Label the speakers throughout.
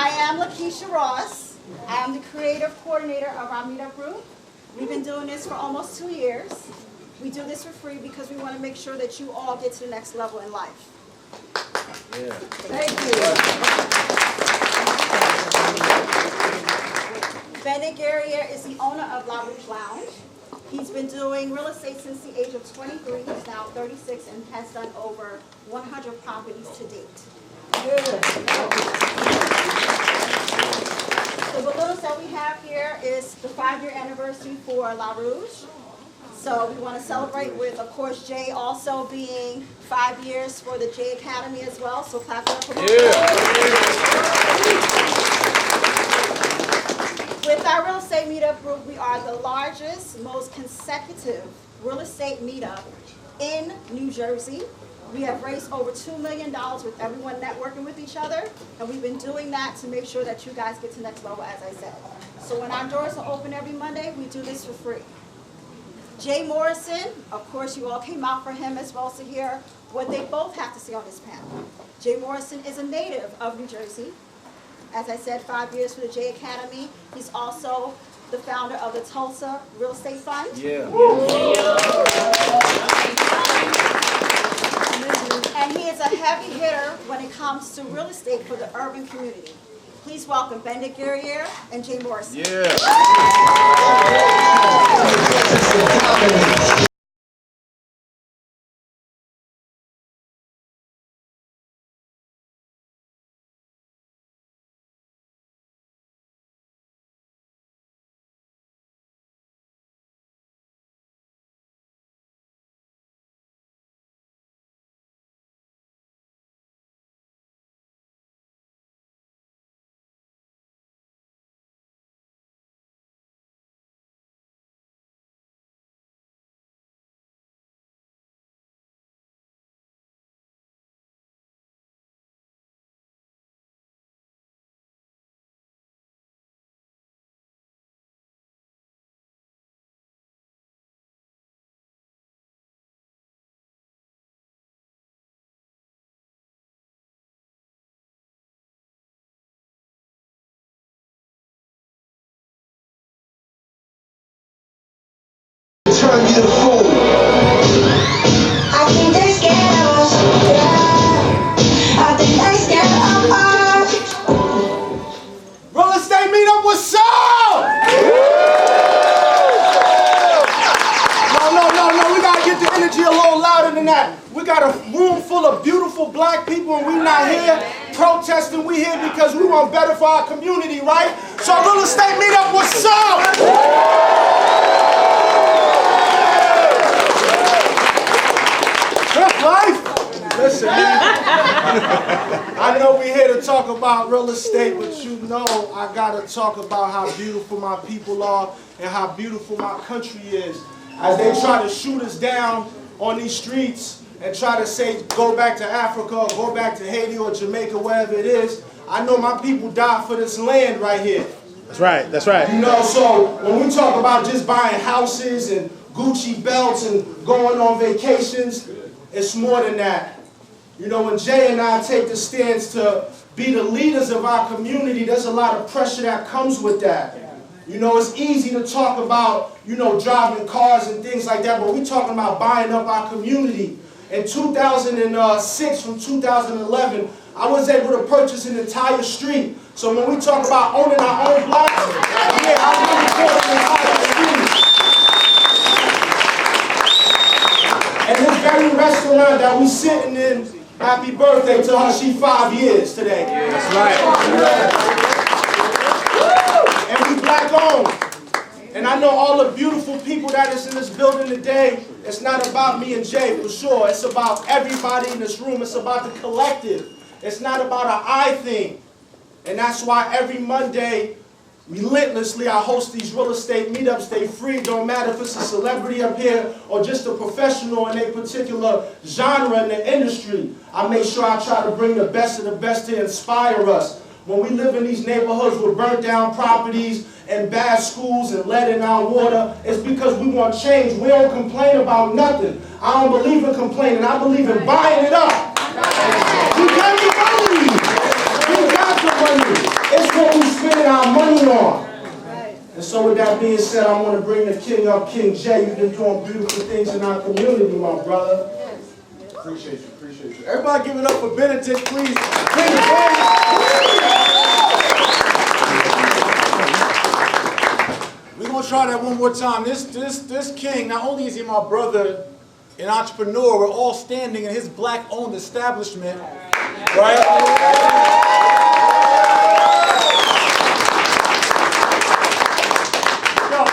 Speaker 1: I am Lakeisha Ross. I am the creative coordinator of our meetup group. We've been doing this for almost 2 years. We do this for free because we want to make sure that you all get to the next level in life.
Speaker 2: Yeah.
Speaker 1: Thank you. Benedict Guerrier is the owner of LaRougue Lounge. He's been doing real estate since the age of 23. He's now 36 and has done over 100 properties to date. The balloons that we have here is the 5-year anniversary for LaRougue. So we want to celebrate with, of course, Jay also being 5 years for the Jay Academy as well. So clap it up for both. With our real estate meetup group, we are the largest, most consecutive real estate meetup in New Jersey. We have raised over $2 million with everyone networking with each other, and we've been doing that to make sure that you guys get to the next level, as I said. So when our doors are open every Monday, we do this for free. Jay Morrison, of course, you all came out for him as well to hear what they both have to say on this panel. Jay Morrison is a native of New Jersey. As I said, 5 years for the Jay Academy. He's also the founder of the Tulsa Real Estate Fund.
Speaker 2: Yeah.
Speaker 1: And he is a heavy hitter when it comes to real estate for the urban community. Please welcome Benedict Guerrier and Jay Morrison.
Speaker 2: Yeah.
Speaker 3: Turn you to fool. I think they're scared of us. Yeah. I think they're scared of us.
Speaker 4: Real estate meetup, what's up? No, we gotta get the energy a little louder than that. We got a room full of beautiful black people and we not here protesting. We here because we want better for our community, right? So real estate meetup, what's up? Life. Listen, I know we're here to talk about real estate, but you know I gotta talk about how beautiful my people are and how beautiful my country is. As they try to shoot us down on these streets and try to say go back to Africa or go back to Haiti or Jamaica, wherever it is, I know my people died for this land right here.
Speaker 2: That's right. That's right.
Speaker 4: You know, so when we talk about just buying houses and Gucci belts and going on vacations, it's more than that. You know, when Jay and I take the stance to be the leaders of our community, there's a lot of pressure that comes with that. You know, it's easy to talk about, you know, driving cars and things like that, but we're talking about buying up our community. In 2006 from 2011, I was able to purchase an entire street. So when we talk about owning our own blocks, yeah, I really bought an entire street. And this very restaurant that we sitting in, happy birthday to her, she 5 years today.
Speaker 2: Yeah, that's right.
Speaker 4: And we black owned. And I know all the beautiful people that is in this building today, it's not about me and Jay for sure. It's about everybody in this room. It's about the collective. It's not about an I thing. And that's why every Monday, relentlessly, I host these real estate meetups. They free. Don't matter if it's a celebrity up here or just a professional in a particular genre in the industry. I make sure I try to bring the best of the best to inspire us. When we live in these neighborhoods with burnt down properties and bad schools and lead in our water, it's because we want change. We don't complain about nothing. I don't believe in complaining. I believe in buying it up. We got the money. We got the money. on. And so with that being said, I want to bring the king up, King Jay. You've been doing beautiful things in our community, my brother.
Speaker 5: Appreciate you, appreciate you. Everybody give it up for Benedict, please. We're going to try that one more time. This king, not only is he my brother, an entrepreneur, we're all standing in his black-owned establishment, right?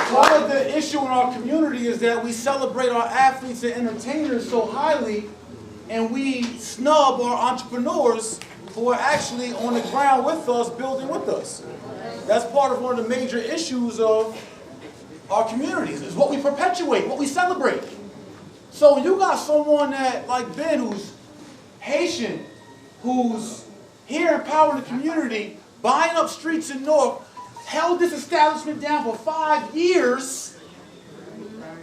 Speaker 5: Part of the issue in our community is that we celebrate our athletes and entertainers so highly, and we snub our entrepreneurs who are actually on the ground with us, building with us. That's part of one of the major issues of our communities, is what we perpetuate, what we celebrate. So you got someone that, like Ben, who's Haitian, who's here empowering the community, buying up streets in North, held this establishment down for 5 years.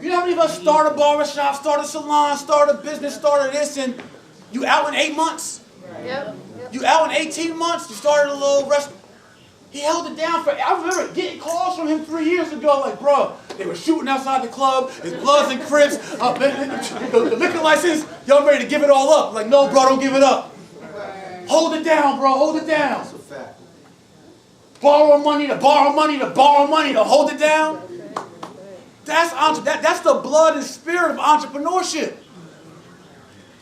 Speaker 5: You know how many of us start a barbershop, start a salon, start a business, started this, and you out in 8 months? Yep. You out in 18 months, you started a little restaurant. He held it down for, I remember getting calls from him 3 years ago, like, bro, they were shooting outside the club, it's Bloods and Crips, the liquor license, y'all ready to give it all up. Like, no, bro, don't give it up. Hold it down, bro, hold it down. Borrow money to borrow money to borrow money to hold it down. That's the blood and spirit of entrepreneurship.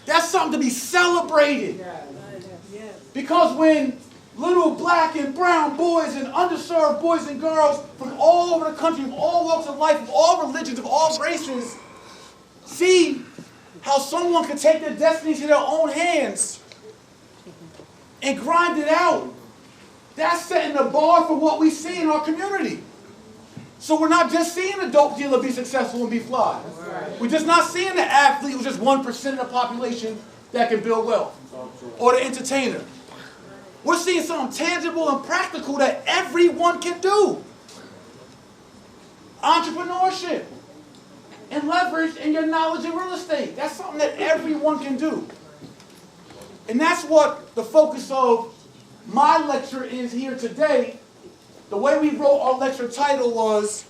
Speaker 5: That's something to be celebrated. Because when little black and brown boys and underserved boys and girls from all over the country, from all walks of life, from all religions, of all races, see how someone can take their destiny to their own hands and grind it out, that's setting the bar for what we see in our community. So we're not just seeing a dope dealer be successful and be fly. We're just not seeing the athlete who's just 1% of the population that can build wealth, or the entertainer. We're seeing something tangible and practical that everyone can do. Entrepreneurship and leverage in your knowledge in real estate. That's something that everyone can do. And that's what the focus of my lecture is here today. The way we wrote our lecture title was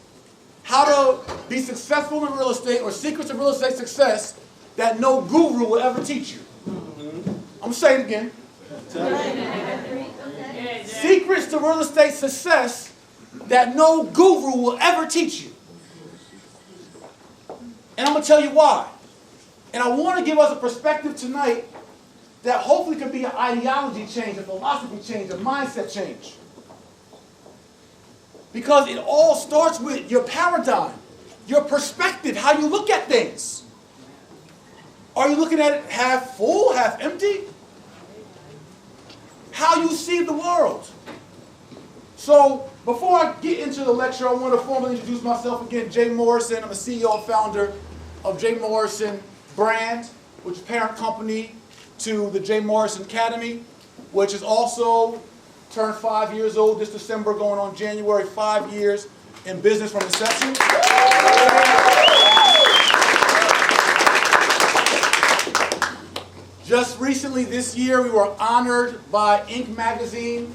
Speaker 5: How to Be Successful in Real Estate, or Secrets of Real Estate Success That No Guru Will Ever Teach You. I'm going to say it again. Secrets to real estate success that no guru will ever teach you. And I'm going to tell you why. And I want to give us a perspective tonight that hopefully can be an ideology change, a philosophy change, a mindset change. Because it all starts with your paradigm, your perspective, how you look at things. Are you looking at it half full, half empty? How you see the world. So, before I get into the lecture, I want to formally introduce myself again. Jay Morrison. I'm a CEO and founder of Jay Morrison Brand, which is parent company to the Jay Morrison Academy, which is also turned 5 years old this December, going on January, 5 years in business from inception. Just recently this year, we were honored by Inc. magazine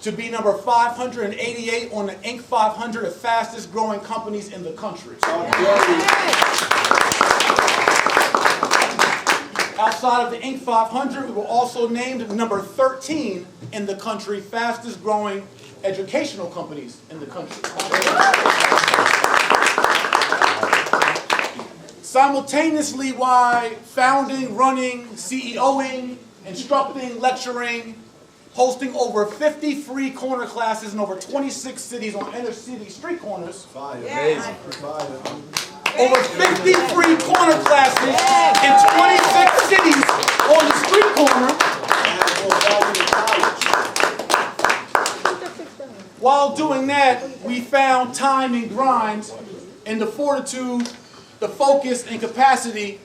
Speaker 5: to be number 588 on the Inc. 500 of fastest growing companies in the country. Outside of the Inc. 500, we were also named number 13 in the country, fastest growing educational companies in the country. Simultaneously, while founding, running, CEOing, instructing, lecturing, hosting over 50 free corner classes in over 26 cities on inner city street corners. Amazing. Over 50 free corner classes in 26 cities on the street corner. While doing that, we found time and grind and the fortitude, the focus and capacity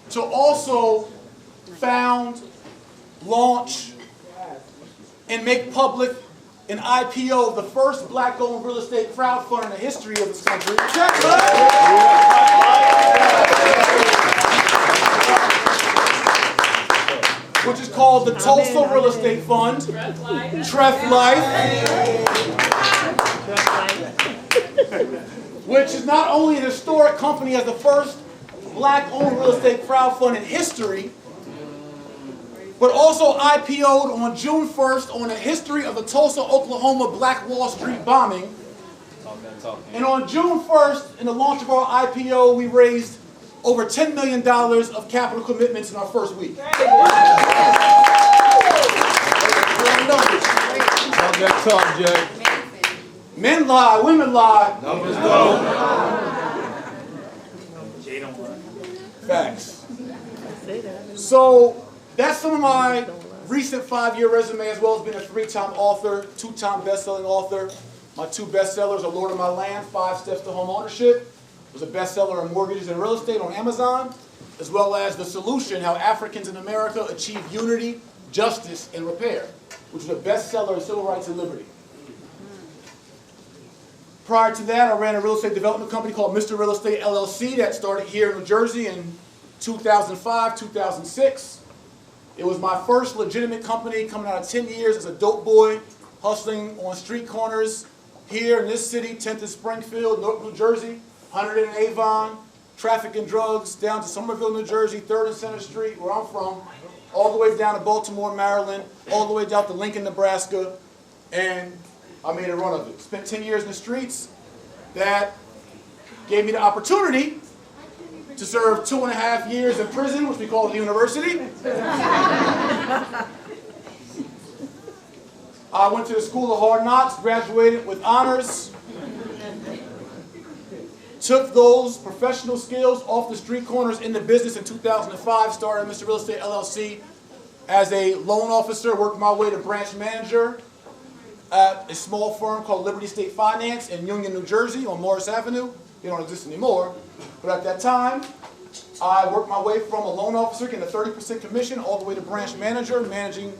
Speaker 5: to also found, launch, and make public an IPO of the first black-owned real estate crowdfund in the history of this country. Which is called the Tulsa Real Estate Fund, Tref Life. which is not only an historic company as the first black-owned real estate crowdfund in history, but also IPO'd on June 1st on the history of the Tulsa, Oklahoma Black Wall Street bombing. And on June 1st, in the launch of our IPO, we raised over $10 million of capital commitments in our first week.
Speaker 2: Talk that talk, Jay.
Speaker 5: Men lie, women lie.
Speaker 2: Numbers go.
Speaker 5: Facts. So that's some of my recent 5-year resume, as well as being a 3-time author, 2-time best-selling author. My 2 bestsellers are Lord of My Land, 5 Steps to Home Ownership. It was a bestseller in mortgages and real estate on Amazon, as well as The Solution, How Africans in America Achieve Unity, Justice, and Repair, which was a bestseller in civil rights and liberty. Prior to that, I ran a real estate development company called Mr. Real Estate LLC that started here in New Jersey in 2005, 2006. It was my first legitimate company coming out of 10 years as a dope boy, hustling on street corners here in this city, 10th and Springfield, Newark, New Jersey, 100 and Avon, traffic and drugs, down to Somerville, New Jersey, 3rd and Center Street, where I'm from, all the way down to Baltimore, Maryland, all the way down to Lincoln, Nebraska, and I made a run of it. Spent 10 years in the streets. That gave me the opportunity to serve 2.5 years in prison, which we call the university. I went to the School of Hard Knocks, graduated with honors. Took those professional skills off the street corners into business in 2005, started Mr. Real Estate LLC as a loan officer, worked my way to branch manager at a small firm called Liberty State Finance in Union, New Jersey on Morris Avenue. They don't exist anymore. But at that time, I worked my way from a loan officer getting a 30% commission all the way to branch manager, managing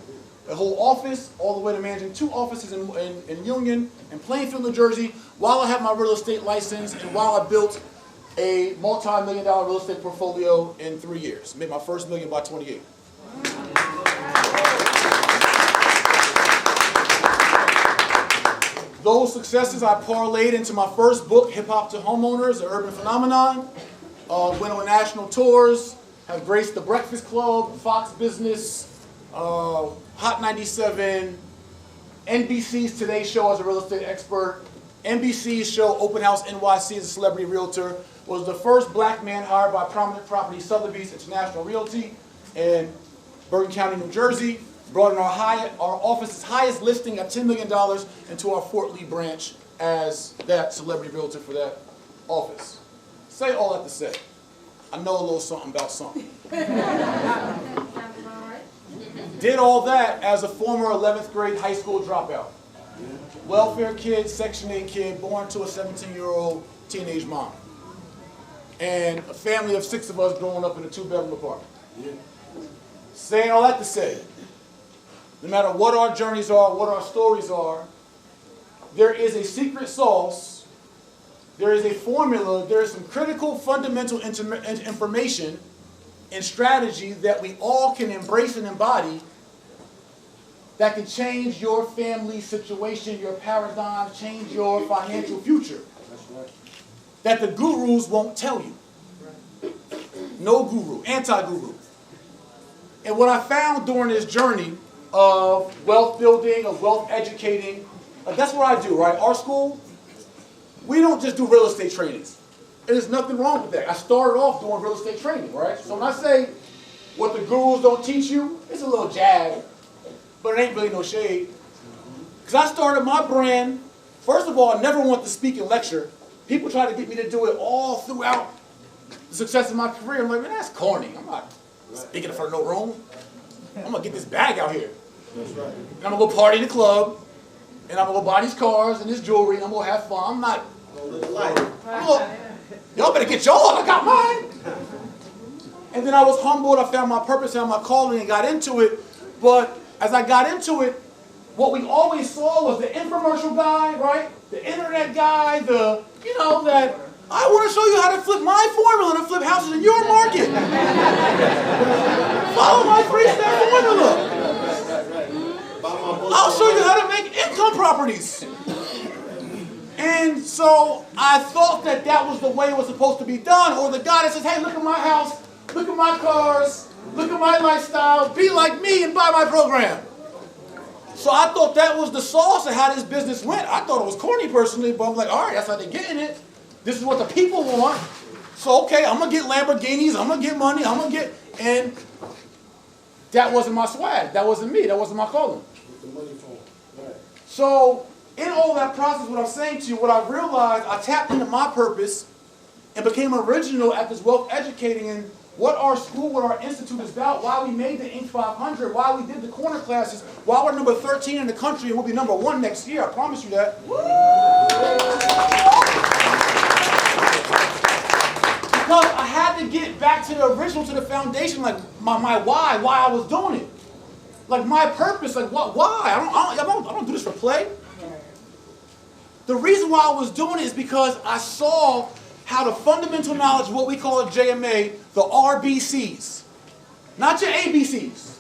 Speaker 5: a whole office, all the way to managing 2 offices in Union and Plainfield, New Jersey, while I had my real estate license and while I built a multi-million-dollar real estate portfolio in 3 years. Made my first million by 28. Those successes I parlayed into my first book, Hip Hop to Homeowners, The Urban Phenomenon. Went on national tours, have graced the Breakfast Club, Fox Business, Hot 97, NBC's Today Show as a real estate expert, NBC's show Open House NYC as a celebrity realtor, was the first black man hired by Prominent Property Sotheby's International Realty in Bergen County, New Jersey. Brought in our office's highest listing at $10 million into our Fort Lee branch as that celebrity realtor for that office. Say all that to say, I know a little something about something. Did all that as a former 11th grade high school dropout. Welfare kid, Section 8 kid, born to a 17-year-old teenage mom. And a family of 6 of us growing up in a 2-bedroom apartment. Saying all that to say, no matter what our journeys are, what our stories are, there is a secret sauce, there is a formula, there is some critical fundamental information and strategy that we all can embrace and embody that can change your family situation, your paradigm, change your financial future. That the gurus won't tell you. No guru, anti-guru. And what I found during this journey of wealth building, of wealth educating, that's what I do, right? Our school, we don't just do real estate trainings. There's nothing wrong with that. I started off doing real estate training, right? So when I say what the gurus don't teach you, it's a little jab, but it ain't really no shade. Because I started my brand, first of all, I never want to speak and lecture. People try to get me to do it all throughout the success of my career. I'm like, man, that's corny. I'm not speaking in front of no room. I'm going to get this bag out here. That's right. And I'm going to go party in the club, and I'm going to go buy these cars and this jewelry, and I'm going to have fun. I'm not, y'all better get yours, I got mine. And then I was humbled, I found my purpose, found my calling, and got into it. But as I got into it, what we always saw was the infomercial guy, right? The internet guy, that I want to show you how to flip my formula to flip houses in your market. Follow my 3-step formula. I'll show you how to make income properties. And so I thought that that was the way it was supposed to be done. Or the guy that says, hey, look at my house, look at my cars, look at my lifestyle, be like me and buy my program. So I thought that was the sauce of how this business went. I thought it was corny personally, but I'm like, all right, that's how they're getting it. This is what the people want. So, okay, I'm going to get Lamborghinis, I'm going to get money, I'm going to get... And that wasn't my swag. That wasn't me. That wasn't my calling. So, in all that process, what I'm saying to you, what I realized, I tapped into my purpose and became original at this wealth educating and what our school, what our institute is about, why we made the Inc. 500, why we did the corner classes, why we're number 13 in the country and we'll be number 1 next year. I promise you that. Because I had to get back to the original, to the foundation, like my why I was doing it. Like my purpose, like what, why? I don't do this for play. The reason why I was doing it is because I saw how the fundamental knowledge, what we call at JMA, the RBCs, not your ABCs.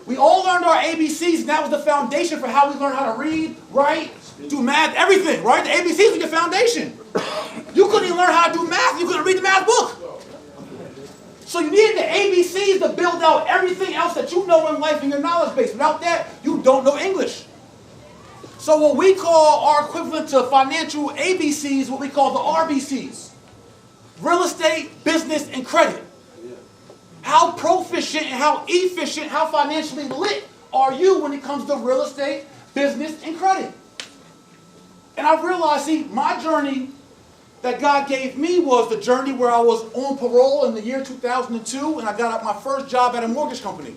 Speaker 5: We all learned our ABCs, and that was the foundation for how we learned how to read, write, do math, everything, right? The ABCs were your foundation. You couldn't even learn how to do math, you couldn't read the math book. So you needed the ABCs to build out everything else that you know in life in your knowledge base. Without that, you don't know English. So what we call our equivalent to financial ABCs, what we call the RBCs. Real estate, business, and credit. How proficient and how efficient, how financially lit are you when it comes to real estate, business, and credit? And I realized, see, my journey that God gave me was the journey where I was on parole in the year 2002, and I got my first job at a mortgage company.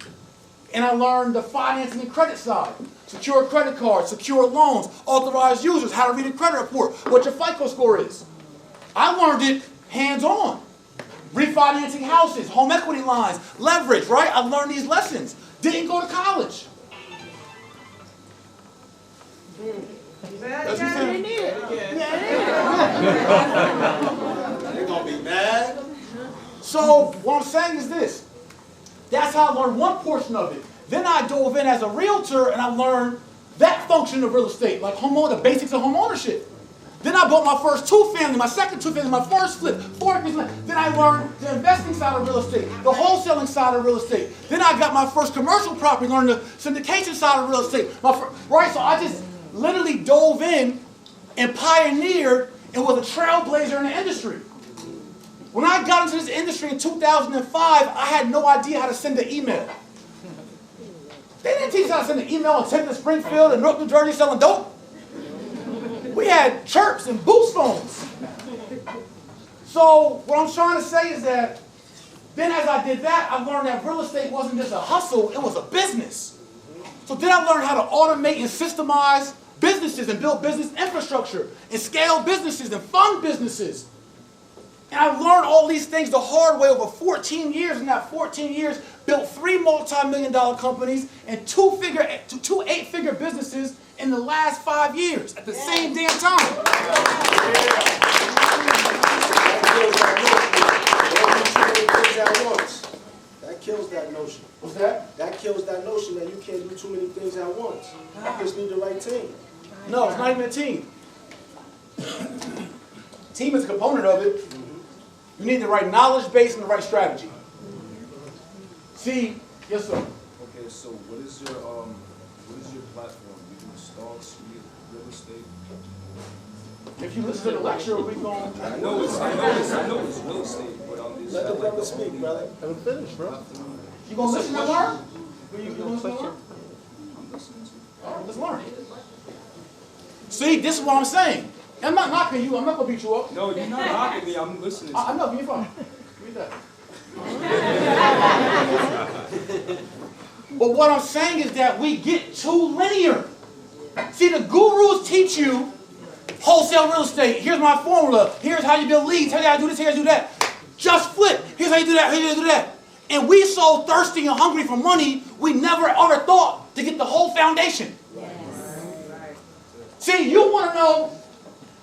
Speaker 5: And I learned the financing and credit side. Secure credit cards, secure loans, authorized users, how to read a credit report, what your FICO score is. I learned it hands-on. Refinancing houses, home equity lines, leverage, right? I learned these lessons. Didn't go to college. That's what I'm
Speaker 6: They're going to be mad.
Speaker 5: So what I'm saying is this. That's how I learned one portion of it. Then I dove in as a realtor and I learned that function of real estate, like the basics of home ownership. Then I bought my first 2-family, my second 2-family, my first flip, 4 acres. Then I learned the investing side of real estate, the wholesaling side of real estate. Then I got my first commercial property, learned the syndication side of real estate. Right, so I just literally dove in and pioneered and was a trailblazer in the industry. When I got into this industry in 2005, I had no idea how to send an email. They didn't teach us how to send an email in Temple, Springfield, and North New Jersey selling dope. We had chirps and boost phones. So what I'm trying to say is that then as I did that, I learned that real estate wasn't just a hustle, it was a business. So then I learned how to automate and systemize businesses and build business infrastructure and scale businesses and fund businesses. And I learned all these things the hard way over 14 years. In that 14 years, built 3 multi-million-dollar companies and 2 8-figure businesses in the last 5 years at the same damn time.
Speaker 6: That kills that notion.
Speaker 5: What's that?
Speaker 6: That kills that notion that you can't do too many things at once. You just need the right team.
Speaker 5: No, it's not even a team. Team is a component of it. You need the right knowledge base and the right strategy. See, yes sir.
Speaker 7: Okay, so what is your platform? You do stocks, real estate?
Speaker 5: If you listen to the lecture, we going.
Speaker 7: I know it's real estate, but I'm just
Speaker 6: Let the brother speak, brother.
Speaker 2: Let him finish, bro.
Speaker 5: You gonna listen and learn? You gonna listen and learn?
Speaker 7: I'm listening to you.
Speaker 5: All right, let's learn. See, this is what I'm saying. I'm not knocking you. I'm not gonna beat you up.
Speaker 7: No, you're not knocking me. I'm listening to you.
Speaker 5: I'm not. Give me a phone. Give me that. But what I'm saying is that we get too linear. See, the gurus teach you wholesale real estate. Here's my formula. Here's how you build leads. Here's how you do this. Here's how you do that. Just flip. Here's how you do that. Here's how you do that. And we so thirsty and hungry for money, we never ever thought to get the whole foundation. See, you want to know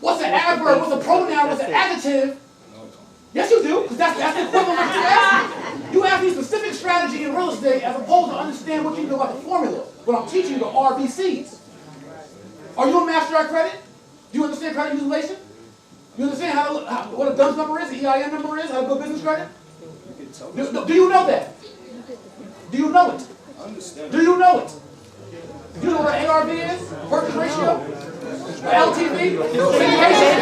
Speaker 5: what's an adverb, what's a pronoun, what's an adjective. Yes, you do, because that's the equivalent of what you ask me. You ask me specific strategy in real estate as opposed to understand what you know about the formula. But I'm teaching you the RBCs. Are you a master at credit? Do you understand credit utilization? You understand what a DUNS number is, the EIN number is, how to build business credit? Do you know that? Do you know it?
Speaker 7: I understand.
Speaker 5: Do you know it? Do you know what an ARV is? Purchase ratio? LTV? Syndication?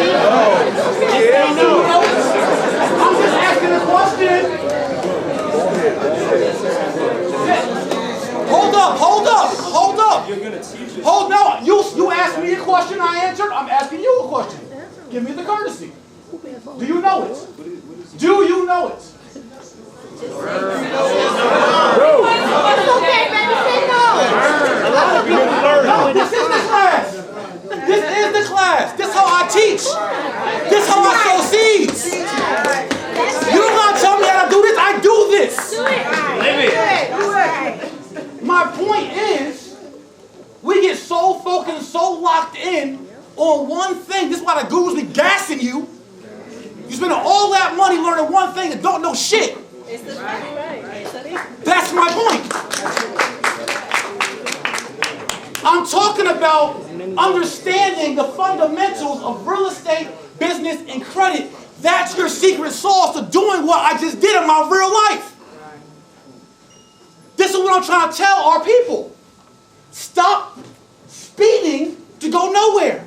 Speaker 5: I'm just asking a question. Hold up. You asked me a question, I answered. I'm asking you a question. Give me the courtesy. Do you know it? Do you know it?
Speaker 1: It's okay, baby, say no.
Speaker 5: No, this is the class. This is the class. This is how I teach. This is how I sow seeds. You don't gotta tell me how to do this. I do this. My point is, we get so focused, so locked in on one thing. This is why the gurus be gassing you. You spend all that money learning one thing and don't know shit. That's my point. I'm talking about understanding the fundamentals of real estate, business, and credit. That's your secret sauce to doing what I just did in my real life. This is what I'm trying to tell our people. Stop speeding to go nowhere.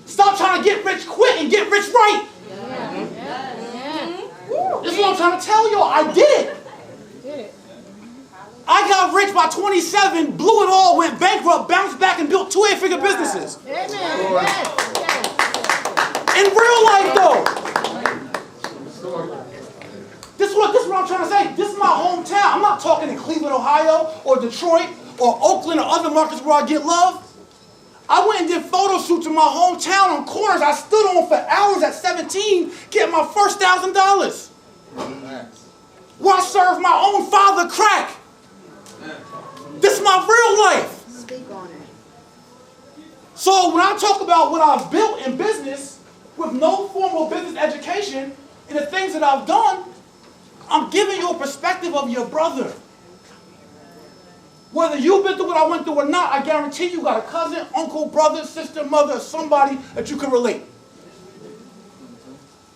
Speaker 5: Stop trying to get rich quick and get rich right. This is what I'm trying to tell y'all. I did it. I got rich by 27, blew it all, went bankrupt, bounced back, and built 2 8-figure businesses. In real life, though. This is what I'm trying to say. This is my hometown. I'm not talking in Cleveland, Ohio, or Detroit, or Oakland, or other markets where I get love. I went and did photo shoots in my hometown on corners I stood on for hours at 17, getting my first $1,000. Where I served my own father crack. This is my real life.
Speaker 1: Speak on it.
Speaker 5: So when I talk about what I've built in business with no formal business education and the things that I've done, I'm giving you a perspective of your brother. Whether you've been through what I went through or not, I guarantee you got a cousin, uncle, brother, sister, mother, somebody that you can relate.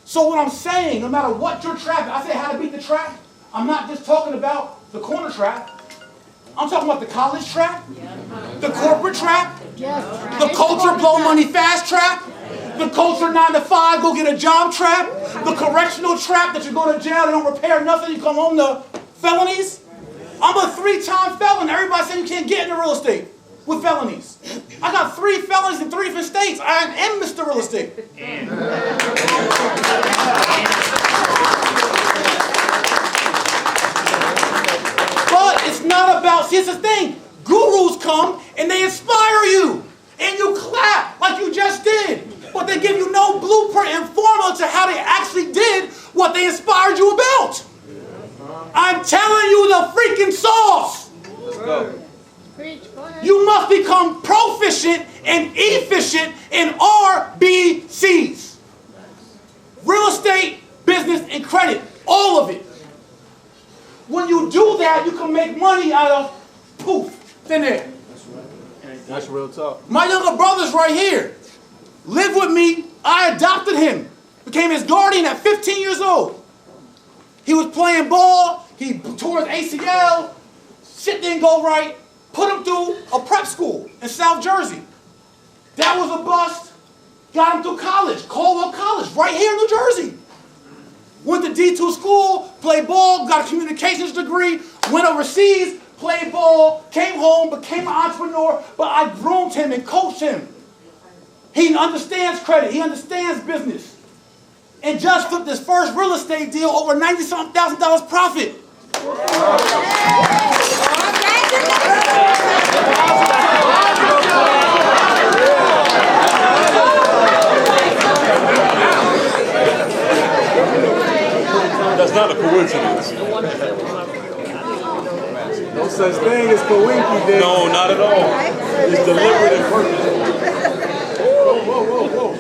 Speaker 5: So what I'm saying, no matter what your trap, I say how to beat the trap, I'm not just talking about the corner trap. I'm talking about the college trap, the corporate trap, the culture blow money fast trap, the culture 9 to 5 go get a job trap, the correctional trap that you go to jail, they don't repair nothing, you come home to felonies. I'm a 3-time felon. Everybody saying you can't get into real estate with felonies. I got 3 felonies in 3 different states. I am Mr. Real Estate. But it's not about, see, it's the thing. Gurus come and they inspire you. And you clap like you just did. But they give you no blueprint and formula to how they actually did what they inspired you about. I'm telling you the freaking sauce.
Speaker 2: Let's go.
Speaker 5: You must become proficient and efficient in RBCs. Real estate, business, and credit. All of it. When you do that, you can make money out of poof, thin air.
Speaker 2: That's real talk.
Speaker 5: My younger brother's right here. Lived with me. I adopted him. Became his guardian at 15 years old. He was playing ball. He tore his ACL. Shit didn't go right. Put him through a prep school in South Jersey. That was a bust. Got him through college. Caldwell College, right here in New Jersey. Went to D2 school, played ball, got a communications degree, went overseas, played ball, came home, became an entrepreneur, but I groomed him and coached him. He understands credit. He understands business. And just flipped his first real estate deal over $90-something thousand profit.
Speaker 2: That's not a coincidence. No such thing as coinky, dude. No, not at all. It's deliberate and purposeful. Whoa.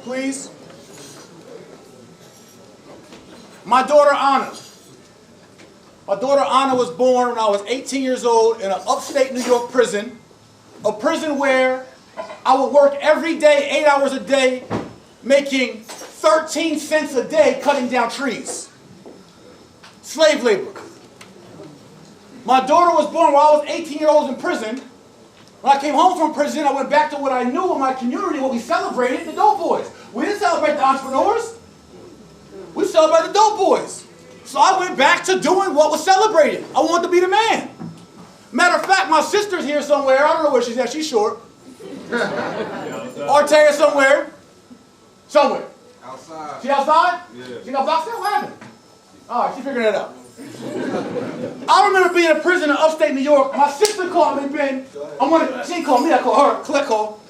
Speaker 5: Please. My daughter Anna. My daughter Anna was born when I was 18 years old in an upstate New York prison A prison where I would work every day, 8 hours a day, making 13 cents a day cutting down trees. Slave labor. My daughter was born while I was 18 years old in prison. When I came home from prison, I went back to what I knew in my community, what we celebrated, the dope boys. We didn't celebrate the entrepreneurs. We celebrated the dope boys. So I went back to doing what was celebrated. I wanted to be the man. Matter of fact, my sister's here somewhere. I don't know where she's at. She's short. Artea somewhere. Somewhere.
Speaker 7: Outside.
Speaker 5: She outside?
Speaker 7: Yeah.
Speaker 5: She got boxed out? What happened? All right, she figured it out. I remember being in prison in upstate New York. My sister called me, Ben. She didn't call me, I called her. Collect call.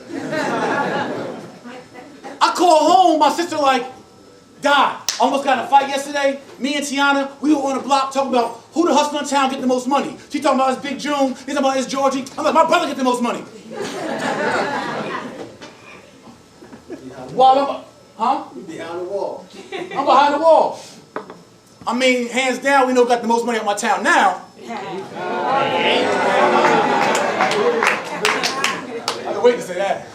Speaker 5: I called home, my sister like, died. Almost got in a fight yesterday. Me and Tiana, we were on the block talking about who the hustler in town get the most money. She talking about his Big June. He's talking about his Georgie. I'm like, my brother get the most money. While I'm,
Speaker 6: Behind the wall.
Speaker 5: I'm behind the wall. I mean, hands down, we know got the most money in my town now. I've been waiting to say that.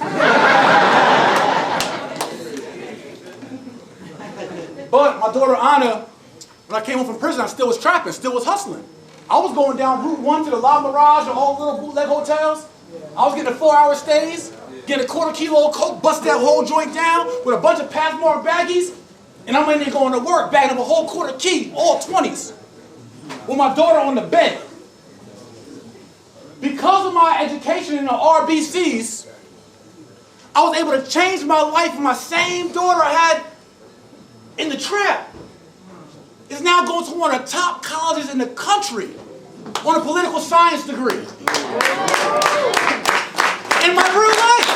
Speaker 5: But my daughter Anna, when I came home from prison, I still was trapping, still was hustling. I was going down Route 1 to the LaRougue and all the little bootleg hotels. I was getting 4-hour stays, getting a quarter kilo of coke, bust that whole joint down with a bunch of Passmore baggies. And I'm in there going to work, bagging up a whole quarter key, all 20s, with my daughter on the bed. Because of my education in the RBCs, I was able to change my life, and my same daughter I had in the trap is now going to one of the top colleges in the country on a political science degree. In my real life.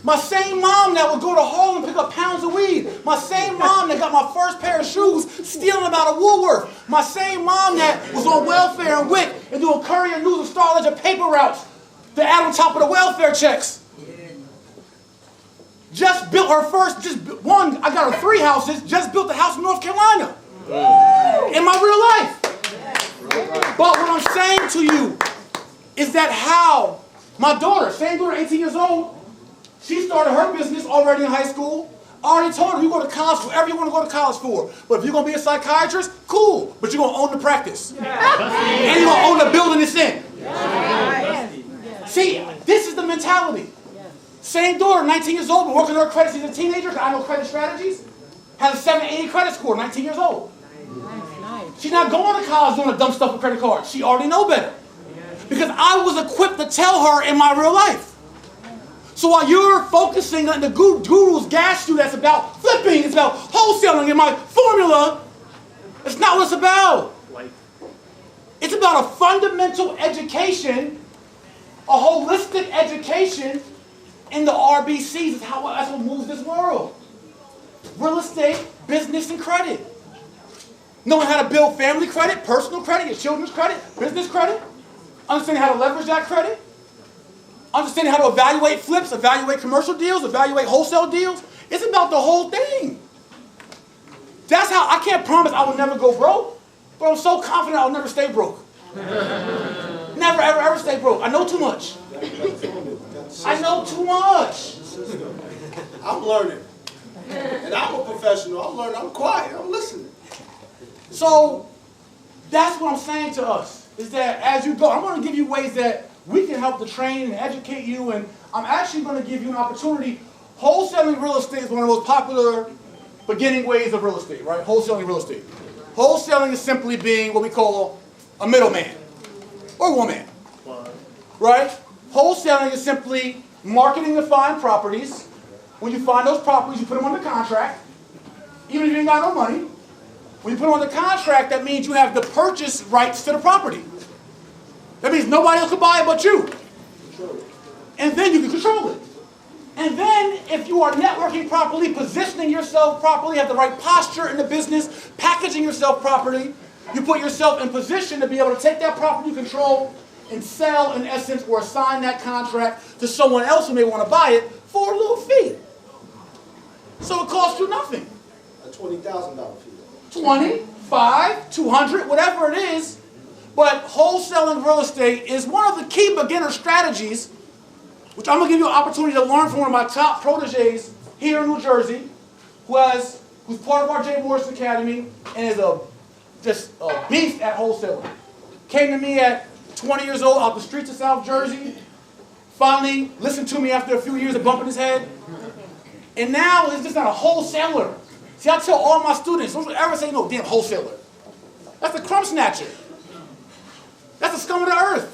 Speaker 5: My same mom that would go to Harlem and pick up pounds of weed. My same mom that got my first pair of shoes stealing them out of Woolworth. My same mom that was on welfare and WIC and doing Courier News and Star Ledger paper routes to add on top of the welfare checks. Just built her first, I got her 3 houses, just built a house in North Carolina. In my real life. But what I'm saying to you is that how my daughter, same daughter, 18 years old, she started her business already in high school. I already told her, you go to college for whatever you want to go to college for. But if you're going to be a psychiatrist, cool. But you're going to own the practice. And you're going to own the building it's in. See, this is the mentality. Same daughter, 19 years old, been working on her credit since a teenager, because I know credit strategies. Has a 780 credit score, 19 years old. She's not going to college doing the dumb stuff with credit cards. She already know better. Because I was equipped to tell her in my real life. So while you're focusing on the guru's gas you that's about flipping, it's about wholesaling in my formula, it's not what it's about. It's about a fundamental education, a holistic education in the RBCs. That's what moves this world. Real estate, business, and credit. Knowing how to build family credit, personal credit, your children's credit, business credit. Understanding how to leverage that credit. Understanding how to evaluate flips, evaluate commercial deals, evaluate wholesale deals. It's about the whole thing. That's how, I can't promise I will never go broke, but I'm so confident I'll never stay broke. Never, ever, ever stay broke. I know too much. I know too much.
Speaker 6: I'm learning. And I'm a professional. I'm learning. I'm quiet. I'm listening.
Speaker 5: So that's what I'm saying to us, is that as you go, I'm going to give you ways that we can help to train and educate you, and I'm actually going to give you an opportunity. Wholesaling real estate is one of the most popular beginning ways of real estate, right? Wholesaling real estate. Wholesaling is simply being what we call a middleman or woman, right? Wholesaling is simply marketing to find properties. When you find those properties, you put them under contract, even if you ain't got no money. When you put them under contract, that means you have the purchase rights to the property. That means nobody else can buy it but you. And then you can control it. And then if you are networking properly, positioning yourself properly, have the right posture in the business, packaging yourself properly, you put yourself in position to be able to take that property you control and sell, in essence, or assign that contract to someone else who may want to buy it for a little fee. So it costs you nothing.
Speaker 6: A $20,000 fee.
Speaker 5: 20, 5, 200, whatever it is. But wholesaling real estate is one of the key beginner strategies, which I'm going to give you an opportunity to learn from one of my top proteges here in New Jersey, who's part of our Jay Morrison Academy and is just a beast at wholesaling. Came to me at 20 years old out the streets of South Jersey. Finally listened to me after a few years of bumping his head. And now he's just not a wholesaler. See, I tell all my students, don't ever say no damn wholesaler. That's a crumb snatcher. That's the scum of the earth.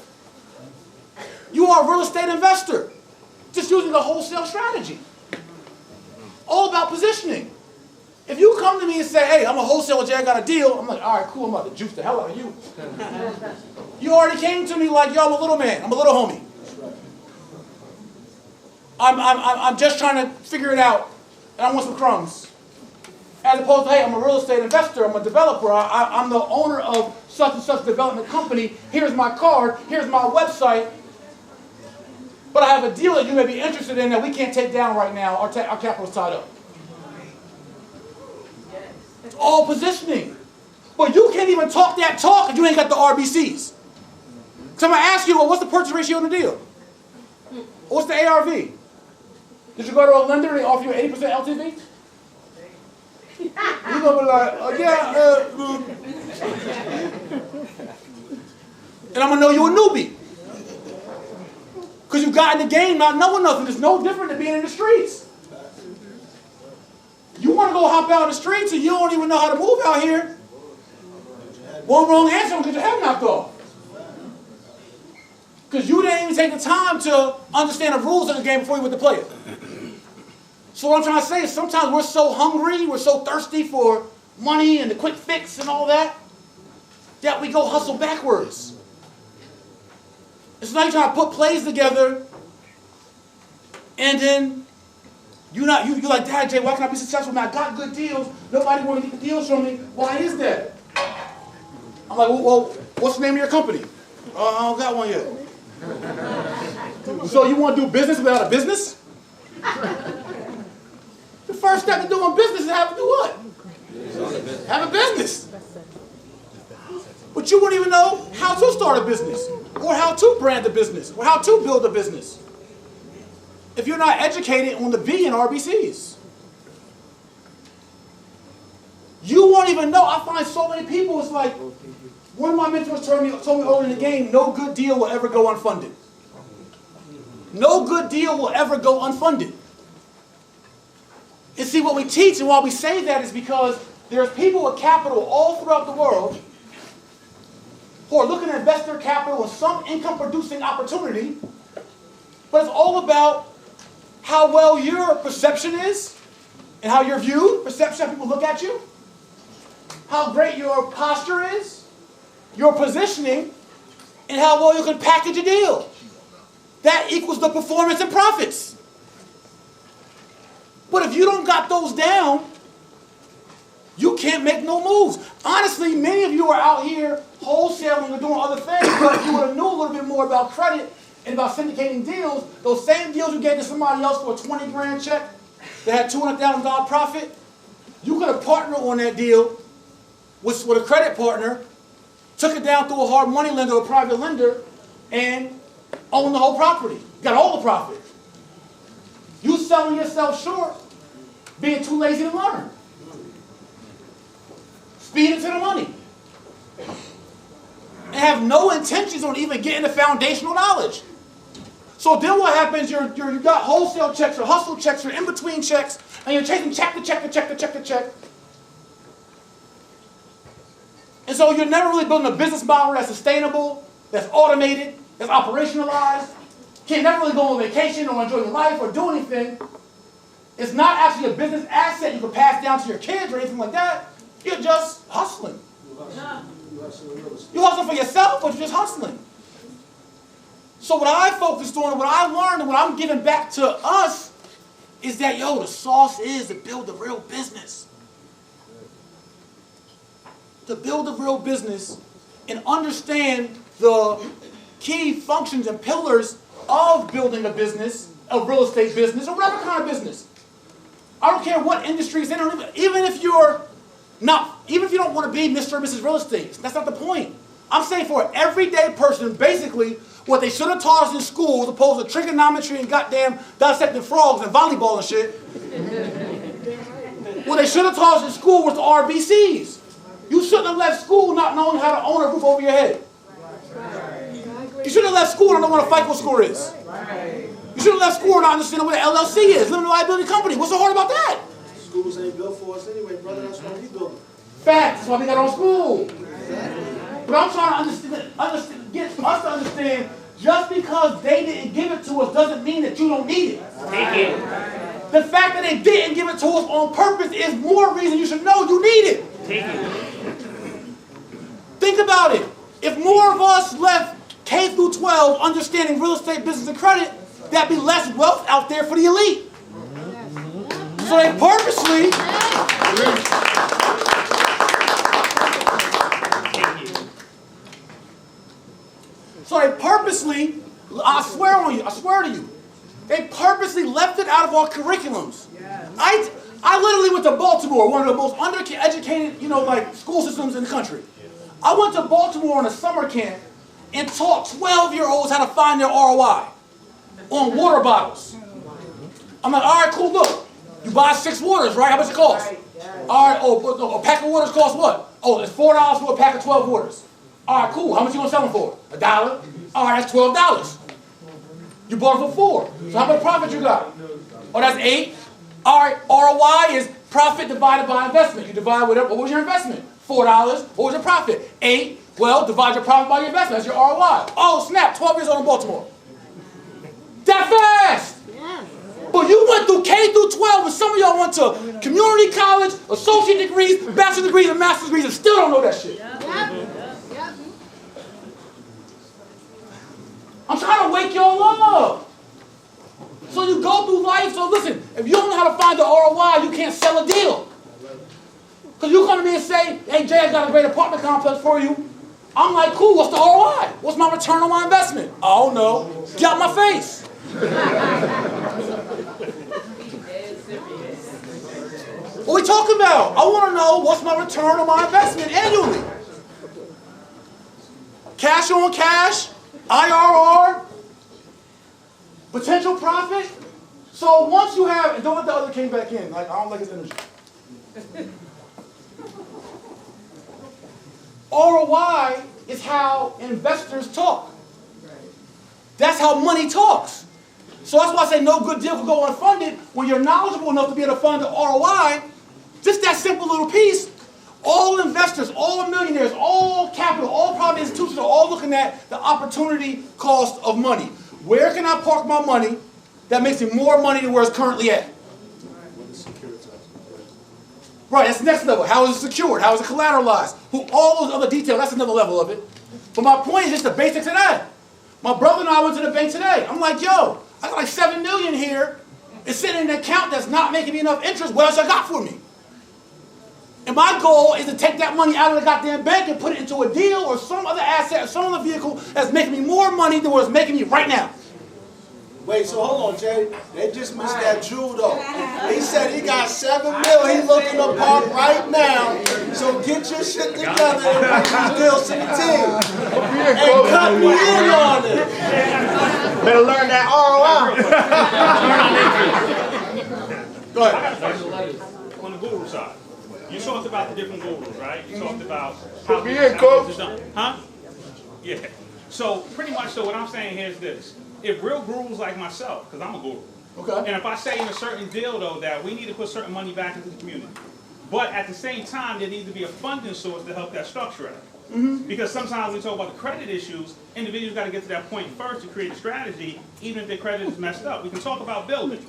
Speaker 5: You are a real estate investor, just using a wholesale strategy. All about positioning. If you come to me and say, hey, I'm a wholesaler, Jay, I got a deal, I'm like, all right, cool, I'm about to juice the hell out of you. You already came to me like, yo, I'm a little man, I'm a little homie. I'm just trying to figure it out, and I want some crumbs. As opposed to, hey, I'm a real estate investor, I'm a developer, I'm the owner of such and such development company, here's my card, here's my website, but I have a deal that you may be interested in that we can't take down right now, our capital's tied up. It's all positioning. But you can't even talk that talk if you ain't got the RBCs. So I'm going to ask you, well, what's the purchase ratio on the deal? What's the ARV? Did you go to a lender and they offer you 80% LTV? You're going to be like, and I'm going to know you're a newbie. Because you got in the game not knowing nothing. It's no different than being in the streets. You want to go hop out in the streets and you don't even know how to move out here. One wrong answer will get your head knocked off. Because you didn't even take the time to understand the rules of the game before you went to play it. So what I'm trying to say is sometimes we're so hungry, we're so thirsty for money and the quick fix and all that, that we go hustle backwards. It's like trying to put plays together and then you're like, Dad, Jay, why can I be successful? Man, I got good deals. Nobody want to get the deals from me. Why is that? I'm like, well, what's the name of your company? I don't got one yet. So you want to do business without a business? The first step to doing business is have to do what? Have a business. But you wouldn't even know how to start a business, or how to brand a business, or how to build a business, if you're not educated on the B and RBCs. You won't even know. I find so many people, it's like, one of my mentors told me early in the game, no good deal will ever go unfunded. No good deal will ever go unfunded. And see, what we teach and why we say that is because there's people with capital all throughout the world who are looking to invest their capital in some income-producing opportunity, but it's all about how well your perception is and how you're viewed, perception, how people look at you, how great your posture is, your positioning, and how well you can package a deal. That equals the performance and profits. But if you don't got those down, you can't make no moves. Honestly, many of you are out here wholesaling or doing other things, but if you would have knew a little bit more about credit and about syndicating deals, those same deals you gave to somebody else for a 20 grand check that had $200,000 profit, you could have partnered on that deal with a credit partner, took it down through a hard money lender or a private lender, and owned the whole property. Got all the profit. You selling yourself short, being too lazy to learn. Speed into the money. And have no intentions on even getting the foundational knowledge. So then what happens, you got wholesale checks or hustle checks or in-between checks, and you're chasing check to check to check to check to check. And so you're never really building a business model that's sustainable, that's automated, that's operationalized. Can't never really go on vacation or enjoy your life or do anything. It's not actually a business asset you can pass down to your kids or anything like that. You're just hustling. You hustle for yourself, but you're just hustling. So what I focused on, what I learned, and what I'm giving back to us is that, yo, the sauce is to build a real business. To build a real business and understand the key functions and pillars of building a business, a real estate business, or whatever kind of business. I don't care what industry it's in, even if you don't want to be Mr. or Mrs. Real Estate. That's not the point. I'm saying for an everyday person, basically, what they should have taught us in school, as opposed to trigonometry and goddamn dissecting frogs and volleyball and shit. What they should have taught us in school was the RBCs. You shouldn't have left school not knowing how to own a roof over your head. You shouldn't have left school not knowing what a FICO score is. You should have left school not understanding what an LLC is, limited liability company. What's so hard about that?
Speaker 6: Schools ain't built for us anyway, brother. That's why we built them.
Speaker 5: Facts. That's why we got on school. But I'm trying to get us to understand, just because they didn't give it to us doesn't mean that you don't need it. Take it. The fact that they didn't give it to us on purpose is more reason you should know you need it.
Speaker 8: Take it.
Speaker 5: Think about it. If more of us left K through 12 understanding real estate, business, and credit, that'd be less wealth out there for the elite. So they purposely... So they purposely, I swear on you, I swear to you, they purposely left it out of our curriculums. I literally went to Baltimore, one of the most undereducated, like school systems in the country. I went to Baltimore on a summer camp and taught 12-year-olds how to find their ROI on water bottles. I'm like, all right, cool, look, you buy 6 waters, right? How much it cost? All right, a pack of waters costs what? Oh, it's $4 for a pack of 12 waters. All right, cool. How much you gonna sell them for? $1? All right, that's $12. You bought them for $4. So how much profit you got? Oh, that's 8. All right, ROI is profit divided by investment. You divide whatever. What was your investment? $4. What was your profit? 8. Well, divide your profit by your investment. That's your ROI. Oh, snap! 12 years old in Baltimore. That fast. But you went through K through 12, and some of y'all went to community college, associate degrees, bachelor degrees, and master's degrees, and still don't know that shit. I'm trying to wake y'all up. So you go through life. So listen, if you don't know how to find the ROI, you can't sell a deal. Because you come to me and say, hey, Jay, I got a great apartment complex for you. I'm like, cool, what's the ROI? What's my return on my investment? I don't know. Get out my face. What are we talking about? I want to know what's my return on my investment annually. Cash on cash, IRR, potential profit. So once you have, and don't let the other king back in. Like, I don't like his energy. ROI is how investors talk. That's how money talks. So that's why I say no good deal can go unfunded. When you're knowledgeable enough to be able to fund the ROI, just that simple little piece, all investors, all millionaires, all capital, all private institutions are all looking at the opportunity cost of money. Where can I park my money that makes me more money than where it's currently at? Right, that's the next level. How is it secured? How is it collateralized? All those other details, that's another level of it. But my point is just the basics of that. My brother and I went to the bank today. I'm like, yo, I got like $7 million here. It's sitting in an account that's not making me enough interest. What else I got for me? And my goal is to take that money out of the goddamn bank and put it into a deal or some other asset or some other vehicle that's making me more money than what it's making me right now.
Speaker 6: Wait, so hold on, Jay. They just missed that jewel, though. He said he got $7 million. He's looking to park right now. So get your shit together and bring these deals to the team. And cut me in on it.
Speaker 2: Better learn that ROI.
Speaker 5: Go ahead.
Speaker 8: On the guru side, you talked about the different gurus, right? You talked about how
Speaker 2: Put me in, coach.
Speaker 8: this is done. Huh? Yeah. So pretty much, so what I'm saying here is this. If real gurus like myself, because I'm a guru,
Speaker 5: Okay.
Speaker 8: and if I say in a certain deal, though, that we need to put certain money back into the community, but at the same time, there needs to be a funding source to help that structure out. Because sometimes when we talk about the credit issues, individuals got to get to that point first to create a strategy, even if their credit is messed up. We can talk about building,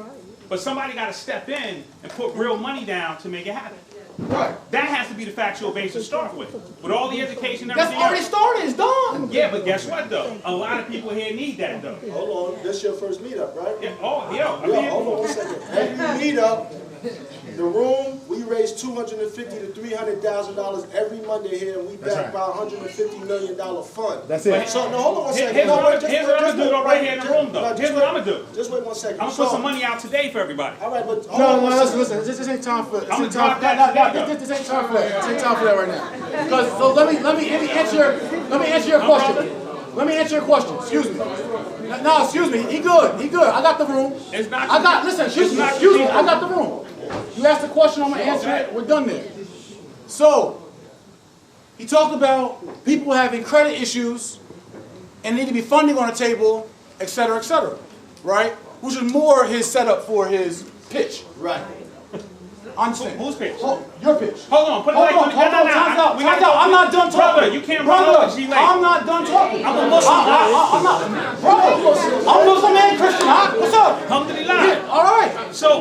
Speaker 8: but somebody got to step in and put real money down to make it happen.
Speaker 5: Right.
Speaker 8: That has to be the factual base to start with all the education and
Speaker 5: That's
Speaker 8: everything
Speaker 5: already
Speaker 8: else.
Speaker 5: started. It's done.
Speaker 8: Yeah, but guess what, though? A lot of people here need that, though.
Speaker 6: Hold on. This your first meetup, right?
Speaker 8: Yeah, oh, yeah. I
Speaker 6: Yo,
Speaker 8: mean,
Speaker 6: hold on 1 second. Every meetup, the room, we raise $250,000 to $300,000 every Monday here, and we back by $150 million fund.
Speaker 2: That's it.
Speaker 6: So, no, hold on 1 second.
Speaker 8: Here's
Speaker 6: No,
Speaker 8: what
Speaker 6: wait,
Speaker 8: I'm
Speaker 6: just
Speaker 8: going to do, though, right here in the room, though.
Speaker 6: just
Speaker 8: Here's what
Speaker 6: wait.
Speaker 8: I'm going to do.
Speaker 6: Just wait 1 second.
Speaker 8: I'm going to put some money out today for everybody.
Speaker 6: All right, but hold
Speaker 5: No,
Speaker 6: on
Speaker 5: no,
Speaker 6: 1 second.
Speaker 5: listen. This ain't time for. This
Speaker 8: I'm
Speaker 5: ain't
Speaker 8: gonna
Speaker 5: time.
Speaker 8: drop that
Speaker 5: This ain't time for that. This ain't time for that right now. Because so let me answer your question. Let me answer your question. Excuse me. No, excuse me. He good. He good. I got the room.
Speaker 8: It's not.
Speaker 5: I got. Listen. Excuse me. Excuse me. I got the room. You asked the question. I'm gonna answer it. We're done there. So he talked about people having credit issues and need to be funding on the table, et cetera, right? Which is more his setup for his pitch.
Speaker 4: Right.
Speaker 5: Understand?
Speaker 8: Whose pitch?
Speaker 5: Your pitch.
Speaker 8: Hold on.
Speaker 5: Hold on. Time's out. I'm not done talking.
Speaker 8: Brother, you can't run over G late.
Speaker 5: I'm not done talking.
Speaker 8: I'm a Muslim.
Speaker 5: I'm not. Brother, I'm Muslim and Christian. What's up?
Speaker 8: Alhamdulillah.
Speaker 5: All right.
Speaker 8: So,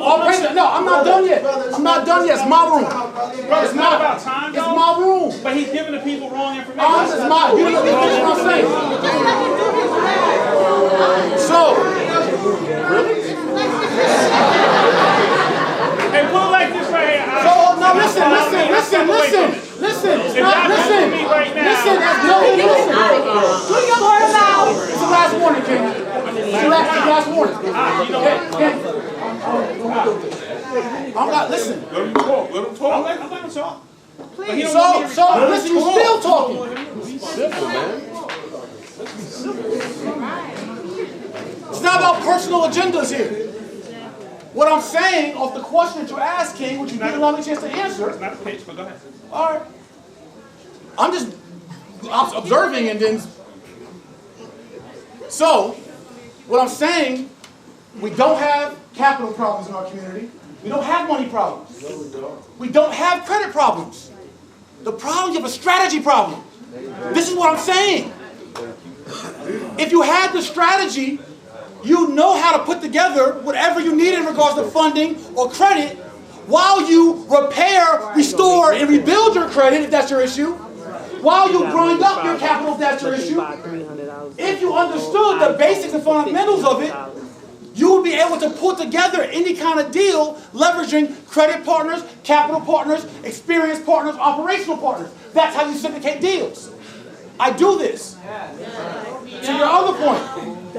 Speaker 5: No, I'm not done yet. I'm not done yet. It's my room.
Speaker 8: Brother, it's not about time, though.
Speaker 5: It's my room.
Speaker 8: But he's giving the people wrong information.
Speaker 5: It's my. You need to finish what I'm saying. So. Really?
Speaker 8: Hey, put it like this right here.
Speaker 5: So, no, listen. It's not, listen. Listen, that's no, listen. It's the last warning, King. It's the last warning. I'm not, listen.
Speaker 8: Let him talk. I'm letting him talk.
Speaker 5: Please. So, listen, you're still talking.
Speaker 2: Simple, man.
Speaker 5: It's not about personal agendas here. What I'm saying, off the question that you're asking, which you didn't allow me a chance to answer.
Speaker 8: It's not a pitch, but go ahead.
Speaker 5: All right. I'm just observing and then. So, what I'm saying, we don't have capital problems in our community. We don't have money problems. We don't have credit problems. The problem, you have a strategy problem. This is what I'm saying. If you had the strategy, you know how to put together whatever you need in regards to funding or credit while you repair, restore, and rebuild your credit, if that's your issue, while you grind up your capital, if that's your issue. If you understood the basics and fundamentals of it, you would be able to put together any kind of deal leveraging credit partners, capital partners, experienced partners, operational partners. That's how you syndicate deals. I do this. To your other point,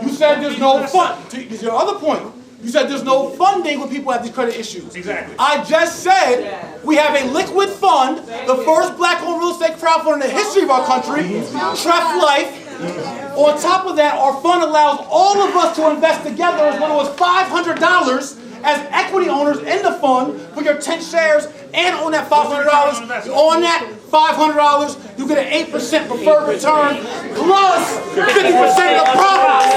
Speaker 5: you said there's no fund. To your other point, you said there's no funding when people have these credit issues.
Speaker 8: Exactly.
Speaker 5: I just said we have a liquid fund, the first black-owned real estate crowdfund in the history of our country, Tref Life. On top of that, our fund allows all of us to invest together as little as $500 as equity owners in the fund for your 10 shares, and on that $500, on that $500, you get an 8% preferred return plus 50% of the profits.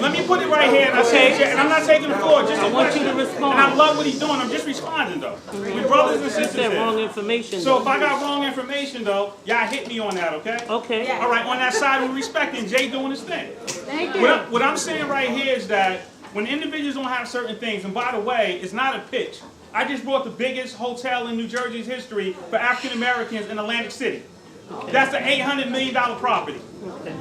Speaker 8: Let me put it right here, and I'm not taking the floor. Just I want you to respond. And I love what he's doing. I'm just responding though. We're brothers and sisters here.
Speaker 9: Wrong information.
Speaker 8: So if I got wrong information though, y'all hit me on that, okay?
Speaker 9: Okay.
Speaker 8: All right, on that side we're respecting Jay doing his thing.
Speaker 1: Thank you.
Speaker 8: What I'm saying right here is that when individuals don't have certain things, and by the way, it's not a pitch. I just brought the biggest hotel in New Jersey's history for African Americans in Atlantic City. That's an $800 million property.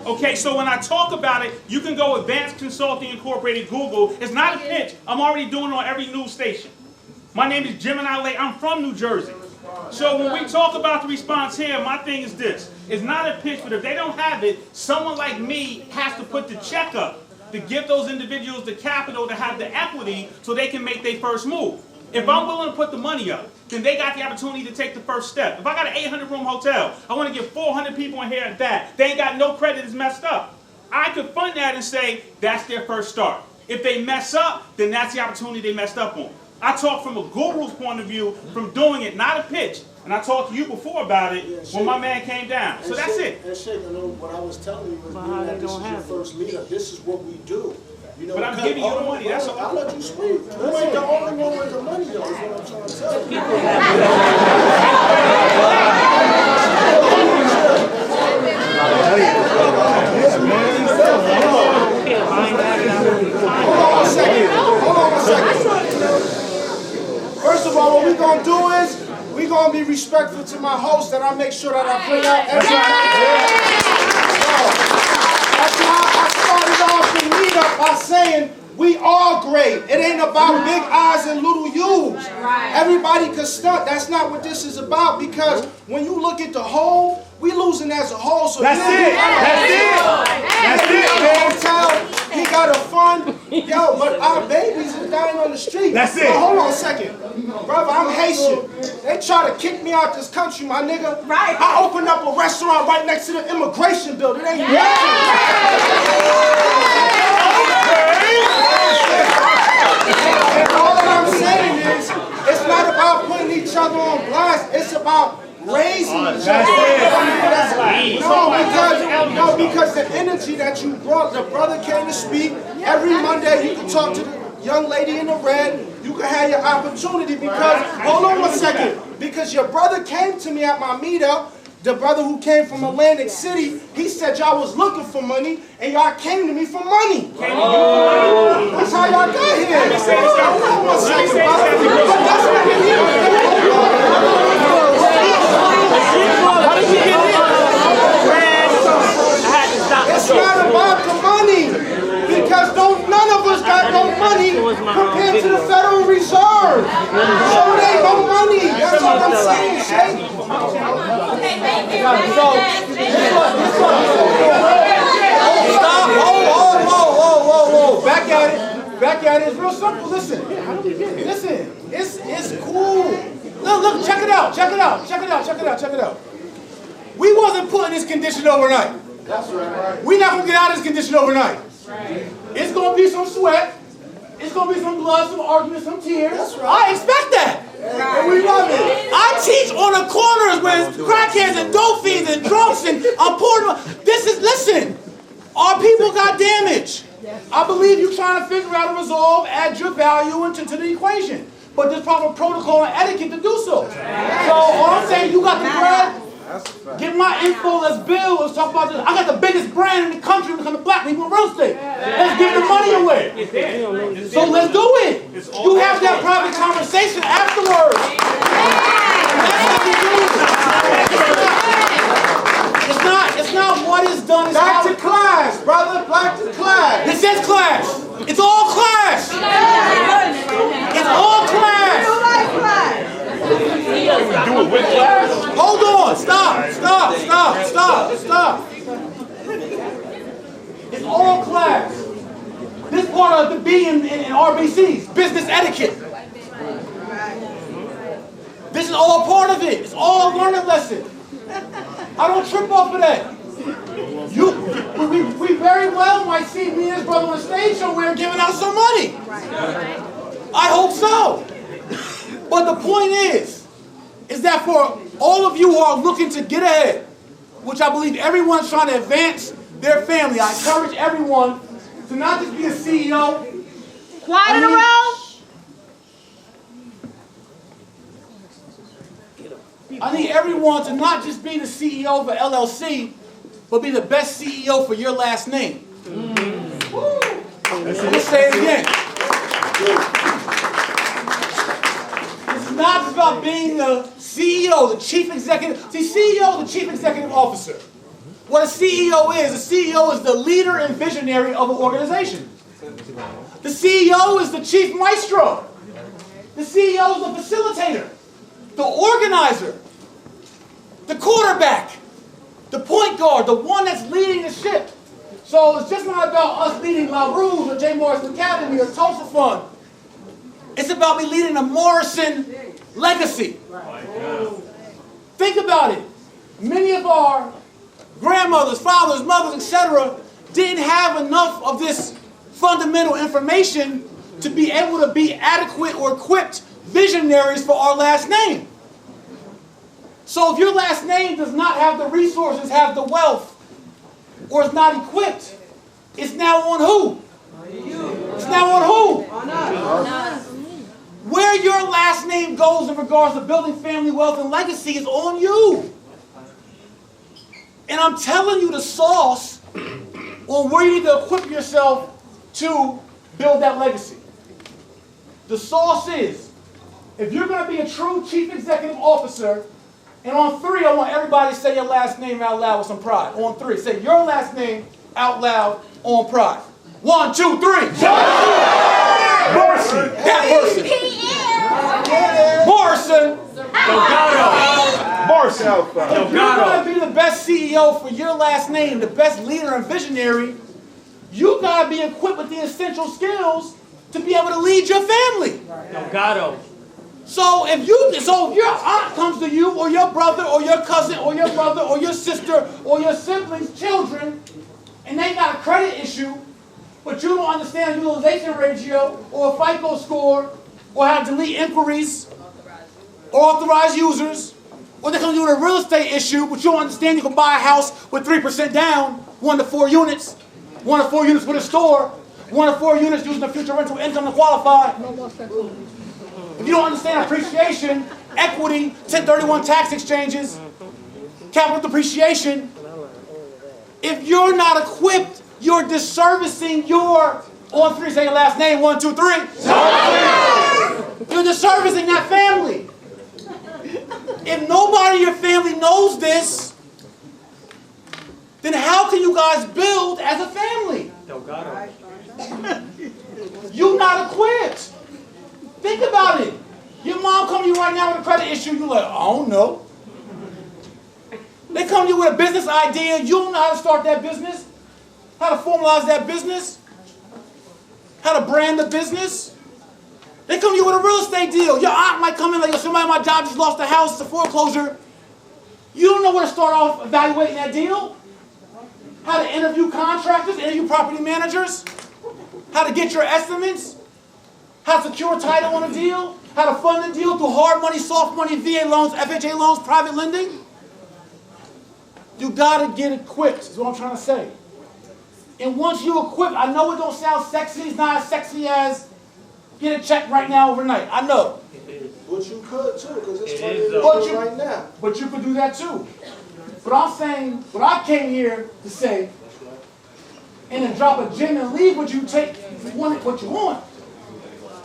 Speaker 8: Okay, so when I talk about it, you can go Advanced Consulting Incorporated, Google. It's not a pitch. I'm already doing it on every news station. My name is Gemini Lake. I'm from New Jersey. So when we talk about the response here, my thing is this. It's not a pitch, but if they don't have it, someone like me has to put the check up to give those individuals the capital to have the equity so they can make their first move. If I'm willing to put the money up, then they got the opportunity to take the first step. If I got an 800-room hotel, I want to get 400 people in here at that. They ain't got no credit, it's messed up. I could fund that and say, that's their first start. If they mess up, then that's the opportunity they messed up on. I talk from a guru's point of view, from doing it, not a pitch. And I talked to you before about it when my man came down. So that's it.
Speaker 6: And Sheikh, you know, what I was telling you was being that this is your first meetup, this is what we do. You know,
Speaker 8: But I'm giving you the money, that's all.
Speaker 6: I'll let you speak. You ain't the only one with the money, though, is what I'm trying to tell you. Hold on a second. First of all, what we're going to do is, we're going to be respectful to my host, and I make sure that I bring out That's why I started off the meetup by saying, we are great. It ain't about big eyes and little U's. Everybody can stunt. That's not what this is about, because when you look at the whole, we losing as a whole. So
Speaker 5: That's it. That's it. That's it.
Speaker 2: That's it.
Speaker 4: But hold on a second. Brother, I'm Haitian. They try to kick me out this country, my nigga.
Speaker 1: Right.
Speaker 4: I opened up a restaurant right next to the immigration building. It ain't nothing. And all that I'm saying is, it's not about putting each other on blast. It's about raising each other. No, because the energy that you brought, the brother came to speak. Every Monday you can talk to the young lady in the red. You can have your opportunity because, hold on 1 second, because your brother came to me at my meetup. The brother who came from Atlantic City, he said y'all was looking for money, and y'all came to me for money. That's how y'all got here. Hold on 1 second, brother. But that's what we're here.
Speaker 5: How did you get in?
Speaker 4: It's not about the money, because none of us got no money compared to the Federal Reserve. So it ain't no money. That's what I'm saying, Shay.
Speaker 5: Stop! Whoa! Back at it. It's real simple. Listen. It's cool. Look, check it out. We wasn't put in this condition overnight.
Speaker 4: That's right.
Speaker 5: We're not gonna get out of this condition overnight. It's gonna be some sweat. It's gonna be some blood, some arguments, some tears.
Speaker 4: That's right.
Speaker 5: I expect that.
Speaker 4: And we love it.
Speaker 5: I teach on the corners with crackheads and dope fiends and drunks, and I'm pouring. Listen, our people got damaged. I believe you're trying to figure out a resolve, add your value into the equation. But there's proper protocol and etiquette to do so. So all I'm saying, you got the bread. Get my info, let's build, let's talk about this. I got the biggest brand in the country when it comes to black people in real estate. Let's give the money away. So let's do it. You have that private conversation afterwards. It's not what is done. It's
Speaker 4: Back to class, brother. Back to class.
Speaker 5: It says class. It's all class. It's all class. Hold on. Stop. It's all class. This part of the B in RBC's, business etiquette. This is all part of it. It's all a learning lesson. I don't trip off of that. We very well might see me and his brother on the stage somewhere giving out some money. I hope so. But the point is that for all of you who are looking to get ahead, which I believe everyone's trying to advance their family, I encourage everyone to not just be a CEO.
Speaker 1: Quiet in the room.
Speaker 5: I need everyone to not just be the CEO of an LLC, but be the best CEO for your last name. Let's say it again. It's not just about being the CEO, the chief executive. See, CEO is the chief executive officer. What a CEO is the leader and visionary of an organization. The CEO is the chief maestro. The CEO is the facilitator, the organizer, the quarterback, the point guard, the one that's leading the ship. So it's just not about us leading LaRougue or Jay Morrison Academy or Tulsa Fund. It's about me leading a Morrison legacy. Think about it. Many of our grandmothers, fathers, mothers, etc. didn't have enough of this fundamental information to be able to be adequate or equipped visionaries for our last name. So if your last name does not have the resources, have the wealth, or is not equipped, it's now on who? It's now on who? On us. Where your last name goes in regards to building family wealth and legacy is on you. And I'm telling you the sauce on where you need to equip yourself to build that legacy. The sauce is, if you're going to be a true chief executive officer, and on 3, I want everybody to say your last name out loud with some pride. On 3, say your last name out loud on pride. 1, 2, 3. Morrison. That person. Morrison. Morrison. If you're going to be the best CEO for your last name, the best leader and visionary, you got to be equipped with the essential skills to be able to lead your family.
Speaker 9: Delgado.
Speaker 5: So if your aunt comes to you, or your brother, or your cousin, or your brother, or your sister, or your siblings' children, and they got a credit issue, but you don't understand utilization ratio, or a FICO score, or how to delete inquiries, or authorize users, or they come to you with a real estate issue, but you don't understand you can buy a house with 3% down, 1 to 4 units, 1 to 4 units with a store, 1 to 4 units using the future rental income to qualify. If you don't understand appreciation, equity, 1031 tax exchanges, capital depreciation, if you're not equipped, you're disservicing your, on three, say your last name, 1, 2, 3. You're disservicing that family. If nobody in your family knows this, then how can you guys build as a family? You're not equipped. Think about it. Your mom come to you right now with a credit issue, you're like, I don't know. They come to you with a business idea, you don't know how to start that business, how to formalize that business, how to brand the business. They come to you with a real estate deal. Your aunt might come in like, somebody at my job just lost a house, it's a foreclosure. You don't know where to start off evaluating that deal. How to interview contractors, interview property managers, how to get your estimates, how to secure title on a deal, how to fund a deal through hard money, soft money, VA loans, FHA loans, private lending. You gotta get equipped, is what I'm trying to say. And once you're equipped, I know it don't sound sexy, it's not as sexy as get a check right now overnight. I know.
Speaker 6: But you could too, because it's funny right now.
Speaker 5: But you could do that too. But I'm saying, what I came here to say, and then drop a gem and leave what you take, what you want.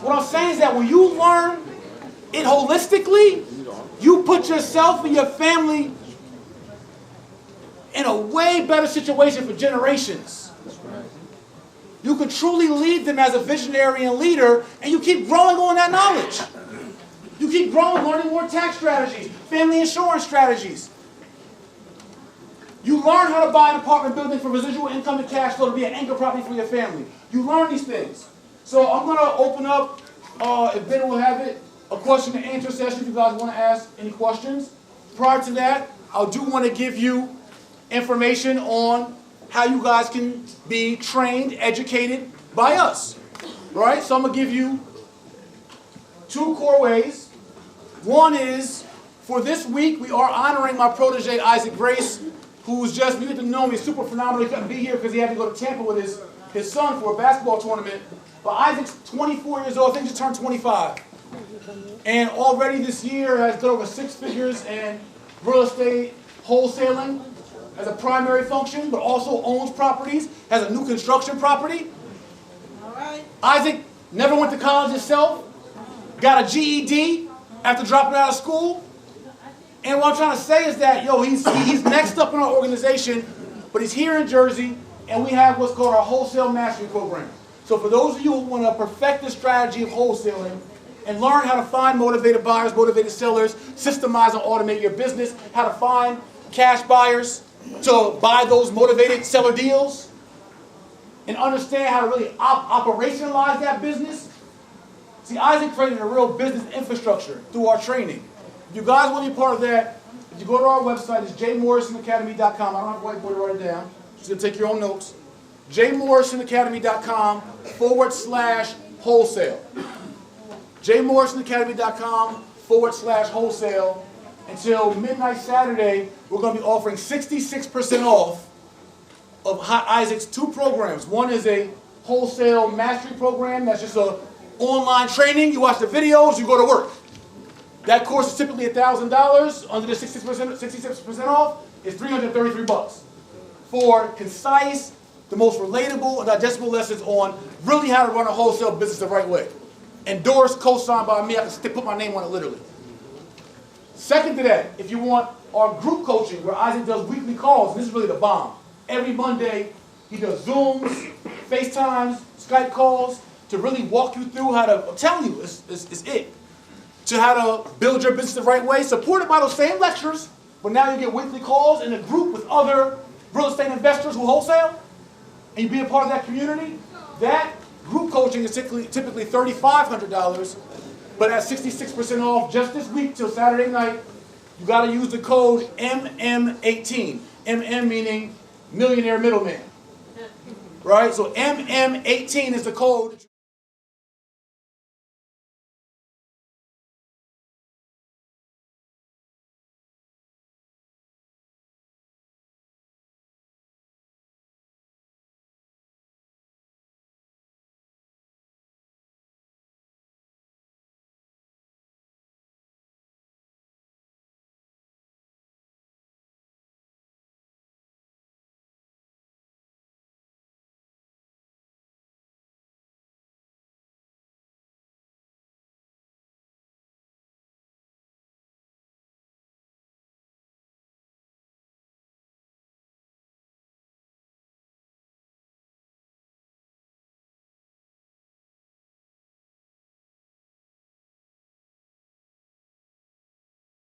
Speaker 5: What I'm saying is that when you learn it holistically, you put yourself and your family in a way better situation for generations. You can truly lead them as a visionary and leader, and you keep growing on that knowledge. You keep growing, learning more tax strategies, family insurance strategies. You learn how to buy an apartment building for residual income and cash flow to be an anchor property for your family. You learn these things. So I'm going to open up, if Ben will have it, a question and answer session if you guys want to ask any questions. Prior to that, I do want to give you information on how you guys can be trained, educated by us. Right? So I'm going to give you 2 core ways. One is, for this week, we are honoring my protege, Isaac Grace, who's just, you get to know him, he's super phenomenal. He couldn't be here because he had to go to Tampa with his son for a basketball tournament. But Isaac's 24 years old, I think he just turned 25. And already this year has done over 6 figures in real estate wholesaling as a primary function, but also owns properties, has a new construction property.
Speaker 1: All right.
Speaker 5: Isaac never went to college himself, got a GED after dropping out of school. And what I'm trying to say is that, he's next up in our organization, but he's here in Jersey, and we have what's called our Wholesale Mastery Program. So for those of you who want to perfect the strategy of wholesaling and learn how to find motivated buyers, motivated sellers, systemize and automate your business, how to find cash buyers to buy those motivated seller deals, and understand how to really operationalize that business. See, Isaac created a real business infrastructure through our training. If you guys want to be part of that, if you go to our website, it's jaymorrisonacademy.com. I don't have a whiteboard to write it down. Just going to take your own notes. jaymorrisonacademy.com/wholesale. jaymorrisonacademy.com/wholesale. Until midnight Saturday, we're going to be offering 66% off of Isaac's 2 programs. One is a wholesale mastery program. That's just an online training. You watch the videos, you go to work. That course is typically $1,000. Under the 66% off, it's $333 for concise, the most relatable and digestible lessons on really how to run a wholesale business the right way. Endorsed, co-signed by me. I can put my name on it literally. Second to that, if you want our group coaching, where Isaac does weekly calls, this is really the bomb. Every Monday, he does Zooms, FaceTimes, Skype calls to really walk you through how to, I'm telling you, it's it. To how to build your business the right way, supported by those same lectures, but now you get weekly calls in a group with other real estate investors who wholesale, and you be a part of that community. That Group coaching is typically $3,500, but at 66% off just this week till Saturday night, you got to use the code MM18. MM meaning millionaire middleman. Right? So MM18 is the code.